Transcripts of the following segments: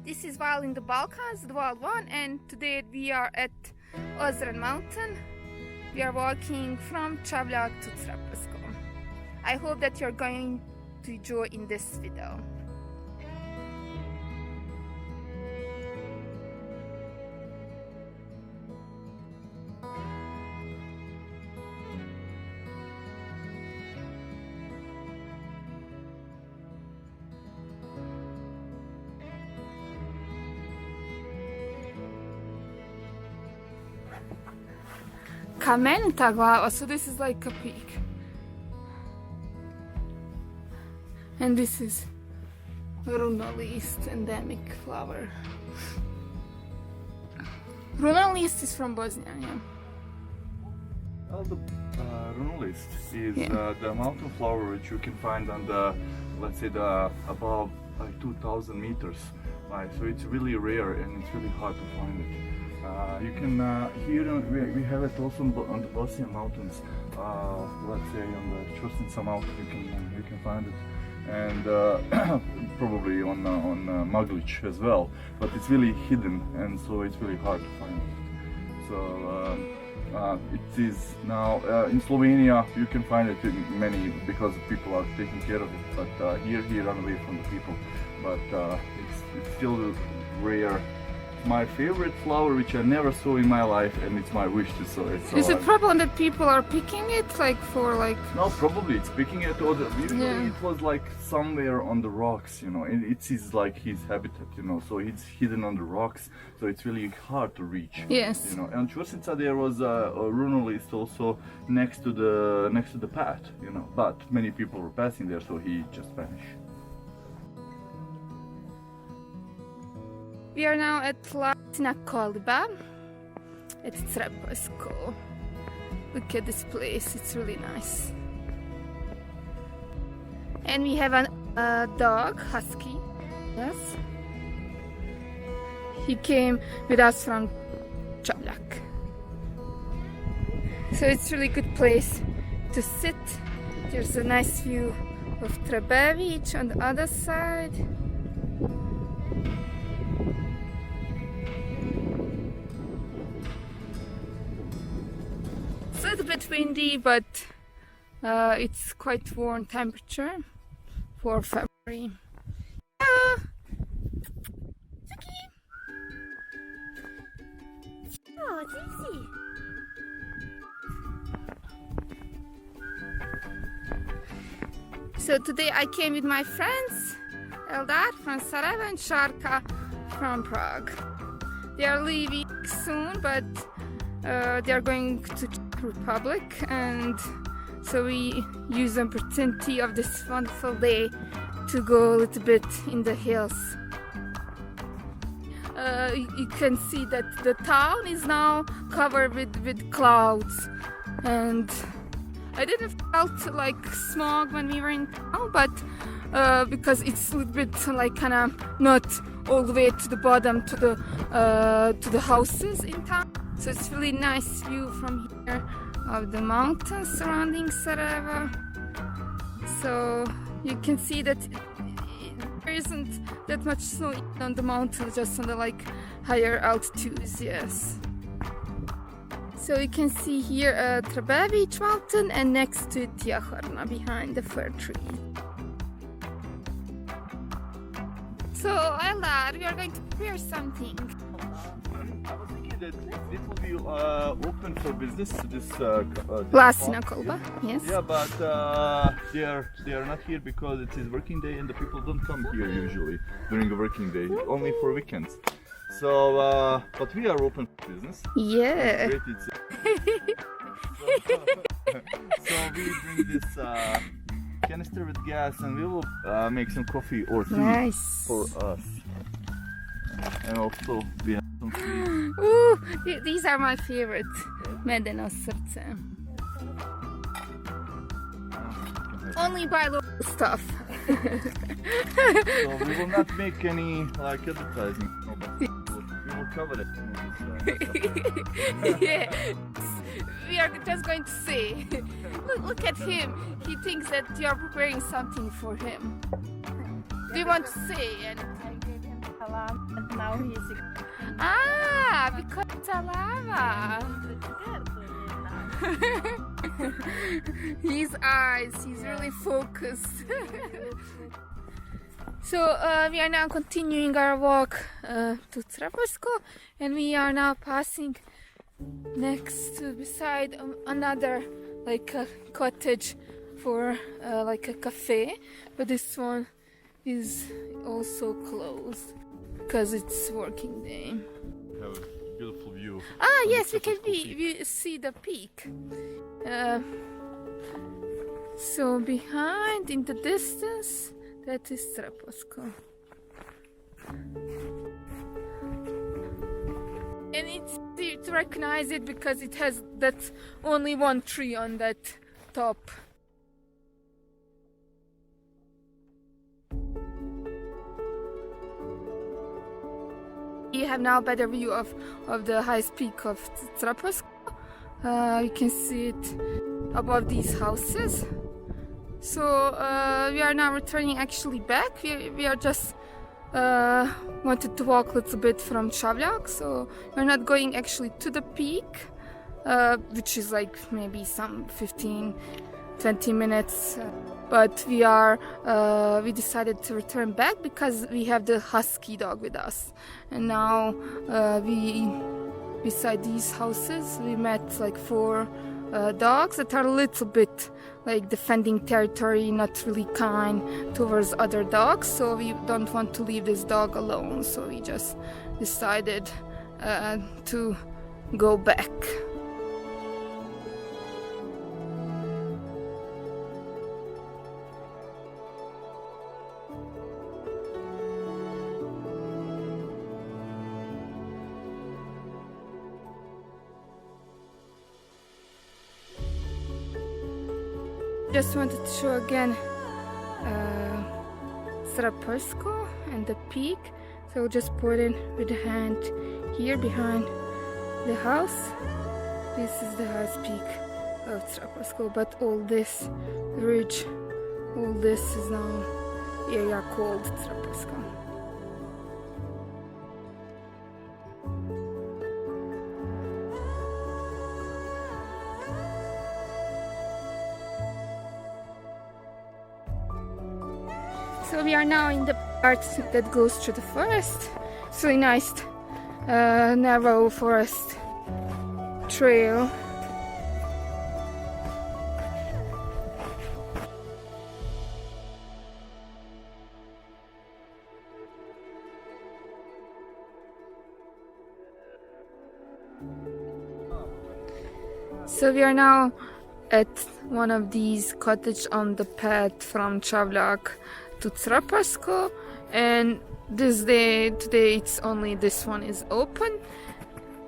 This is while in the Balkans, the Wild One, and today we are at Ozren Mountain. We are walking from Cavljak to Crepoljsko. I hope that you're going to enjoy in this video. Kamenta glava, so this is like a peak. And this is Runolist, endemic flower. Runolist is from Bosnia, yeah. Well, the Runolist is the mountain flower which you can find on the, let's say, the above 2,000 meters. So it's really rare and it's really hard to find it. You can here we have it also on the Bosnian mountains. Let's say on the Čvršnica mountain you can find it, and probably on Maglić as well. But it's really hidden, and so it's really hard to find it. So it is now in Slovenia. You can find it in many because people are taking care of it. But here run away from the people. But it's still rare. My favorite flower, which I never saw in my life, and it's my wish to saw it. So is it problem that people are picking it, No, probably it's picking it. Or usually it was like somewhere on the rocks, you know. It's his habitat, you know. So it's hidden on the rocks, so it's really hard to reach. Yes. You know. And Čvršnica there was a Runolist also next to the path, you know. But many people were passing there, so he just vanished. We are now at Latina Kolba at Crepoljsko. Look at this place, it's really nice. And we have a dog, husky. Yes. He came with us from Cavljak. So it's really good place to sit. There's a nice view of Trebević on the other side. It's a little bit windy, but it's quite warm temperature for February. Oh, it's easy. So today I came with my friends, Eldar from Sarajevo and Sharka from Prague. They are leaving soon, but they are going to Czech Republic, and so we use the opportunity of this wonderful day to go a little bit in the hills. You can see that the town is now covered with clouds, and I didn't felt like smog when we were in town, but because it's a little bit like kind of not all the way to the bottom to the houses in town. So it's really nice view from here of the mountains surrounding Sarajevo. So you can see that there isn't that much snow on the mountains, just on the higher altitudes. Yes. So you can see here Trebević mountain, and next to it Jahorna behind the fir tree. So Eldar, we are going to prepare something. I was thinking that this will be open for business. This Latina Kolba, yes. Yeah, but they are not here because it is working day, and the people don't come here usually during a working day, only for weekends. So, but we are open for business. Yeah. So we bring this canister with gas, and we will make some coffee or tea for us. And also we have some sweets. Ooh, these are my favorite. Medeno srce. Only buy local stuff. So we will not make any advertising. No, but we will cover it. Yeah. We are just going to say, look at him. He thinks that you are preparing something for him. Do you want to say anything? And now he's Ah, because it's a lava. His eyes, he's really focused. So we are now continuing our walk to Crepoljsko, and we are now passing next to beside another like a cottage for like a cafe, but this one is also closed because it's working day. We have a beautiful view. Ah yes, we can Crepoljsko we see the peak. So behind in the distance, that is Crepoljsko. And it's easy to recognize it because it has that only one tree on that top. You have now a better view of the highest peak of Crepoljsko. You can see it above these houses. So we are now returning actually back. We are just wanted to walk a little bit from Cavljak, so we're not going actually to the peak, which is like maybe some 15-20 minutes. But we decided to return back because we have the husky dog with us, and now beside these houses we met like 4 dogs that are a little bit like defending territory, not really kind towards other dogs, so we don't want to leave this dog alone, so we just decided to go back. Just wanted to show again Crepoljsko and the peak. So we'll just put it with the hand here behind the house. This is the highest peak of Crepoljsko, but all this ridge, all this is now area called Crepoljsko. So we are now in the part that goes through the forest. It's really nice, narrow forest trail. So we are now at one of these cottages on the path from Cavljak to Crepoljsko, and today it's only this one is open,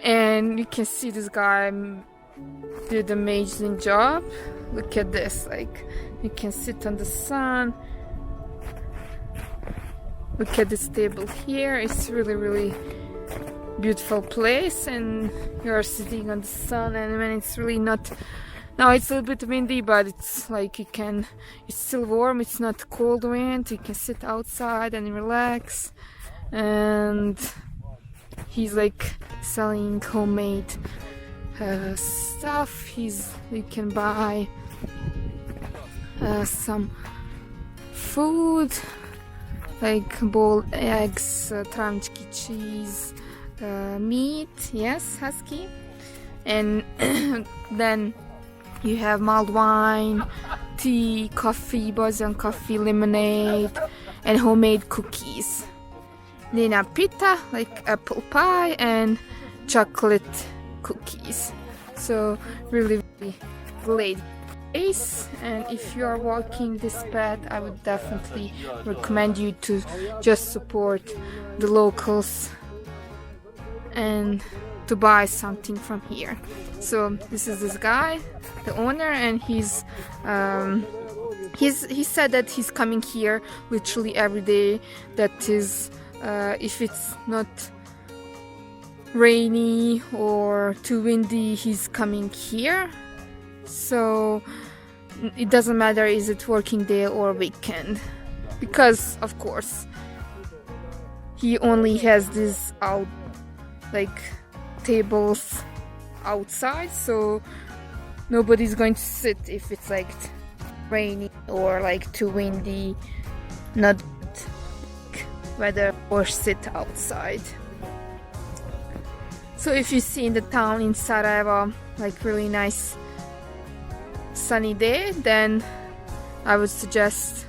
and you can see this guy did an amazing job. Look at this, like you can sit on the sun. Look at this table here. It's really beautiful place, and you're sitting on the sun, and when it's really not. Now it's a little bit windy, but it's like it's still warm, it's not cold wind, you can sit outside and relax. And he's like selling homemade stuff. You can buy some food, like boiled eggs, travnički cheese, meat, yes, husky. And then you have mild wine, tea, coffee, Bosnian coffee, lemonade, and homemade cookies. Then pita, like apple pie, and chocolate cookies. So really great place. And if you are walking this path, I would definitely recommend you to just support the locals and to buy something from here. So this is this guy, the owner, and he said that he's coming here literally every day. That is, if it's not rainy or too windy, he's coming here. So it doesn't matter is it working day or weekend, because of course he only has these out like tables outside, so nobody's going to sit if it's like rainy or like too windy, not weather, or sit outside. So if you see in the town in Sarajevo like really nice sunny day, then I would suggest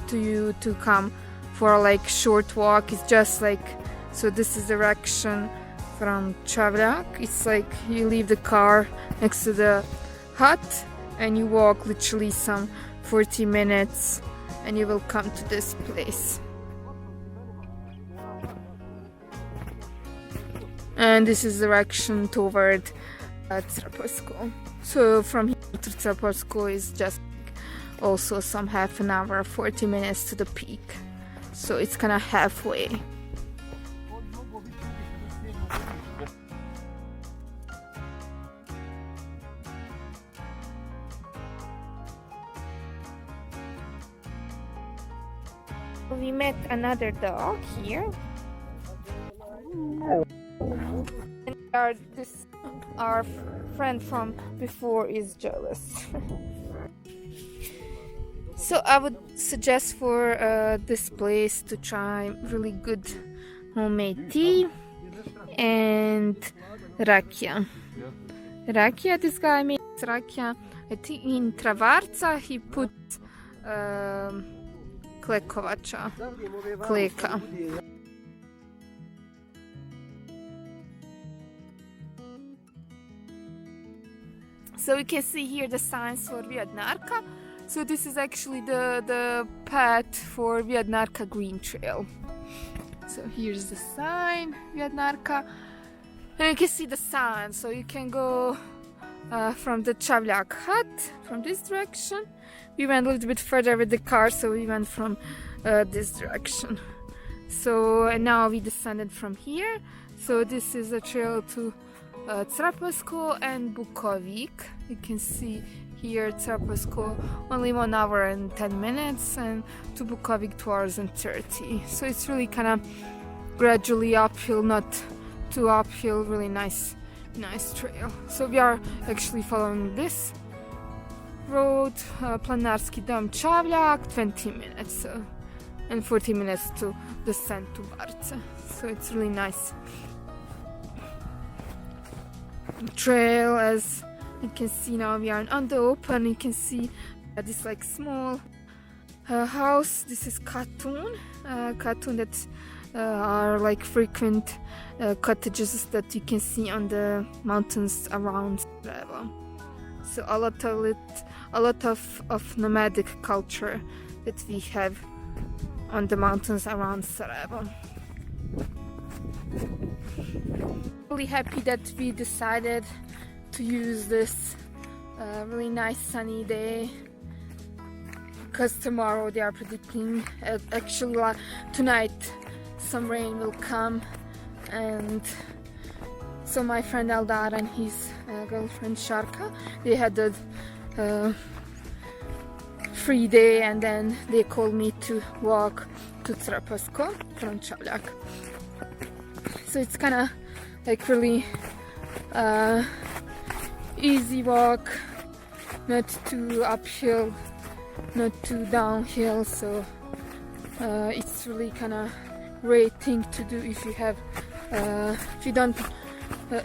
to you to come for like short walk. It's just like, so this is the direction from Cavljak. It's like you leave the car next to the hut and you walk literally some 40 minutes and you will come to this place. And this is the direction toward Crepoljsko. So from here to Crepoljsko is just also some half an hour, 40 minutes to the peak. So it's kind of halfway. We met another dog here. And our friend from before is jealous. So I would suggest for this place to try really good homemade tea and rakia. Rakia, this guy makes rakia. I think in travarca he puts klekovača, kleka. So you can see here the signs for VIADINARICA. So this is actually the path for VIADINARICA Green Trail. So here's the sign, VIADINARICA. And you can see the sign, so you can go from the Cavljak Hut from this direction. We went a little bit further with the car, so we went from this direction. So and now we descended from here. So this is a trail to Crepoljsko and Bukovik. You can see here Crepoljsko only 1 hour and 10 minutes, and to Bukovik 2 hours and 30. So it's really kind of gradually uphill, not too uphill, really nice trail. So we are actually following this road, Planinarski Dom Cavljak, 20 minutes and 40 minutes to descend to Barce. So it's really nice trail. As you can see, now we are on the open. You can see this like small house. This is Katun that are like frequent cottages that you can see on the mountains around Sarajevo. So a lot of nomadic culture that we have on the mountains around Sarajevo. Really happy that we decided to use this really nice sunny day, because tomorrow they are predicting, actually tonight, some rain will come. And so my friend Eldar and his girlfriend Sharka, they had a free day, and then they called me to walk to Crepoljsko from Cavljak. So it's kind of like really easy walk, not too uphill, not too downhill. So it's really kind of great thing to do if you have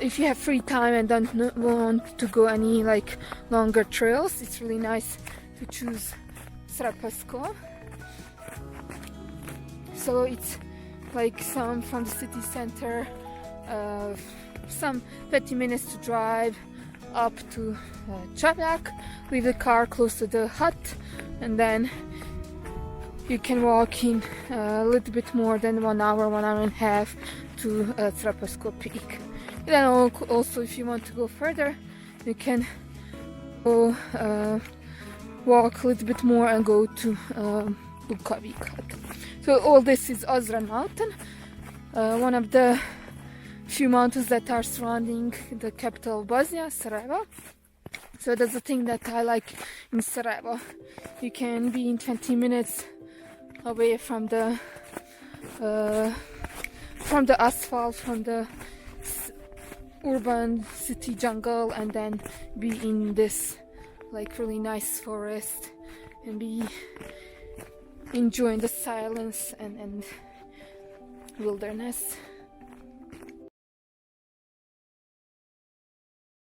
if you have free time and don't want to go any like longer trails. It's really nice to choose Crepoljsko. So it's like some from the city center, some 30 minutes to drive up to Cavljak, leave the car close to the hut, and then you can walk in a little bit more than 1 hour, 1 hour and a half to Crepoljsko Peak. And then also if you want to go further, you can go walk a little bit more and go to Bukovik Hut. So all this is Ozran Mountain, one of the few mountains that are surrounding the capital of Bosnia, Sarajevo. So that's the thing that I like in Sarajevo. You can be in 20 minutes away from the from the asphalt, from the urban city jungle, and then be in this like really nice forest and be enjoying the silence and wilderness.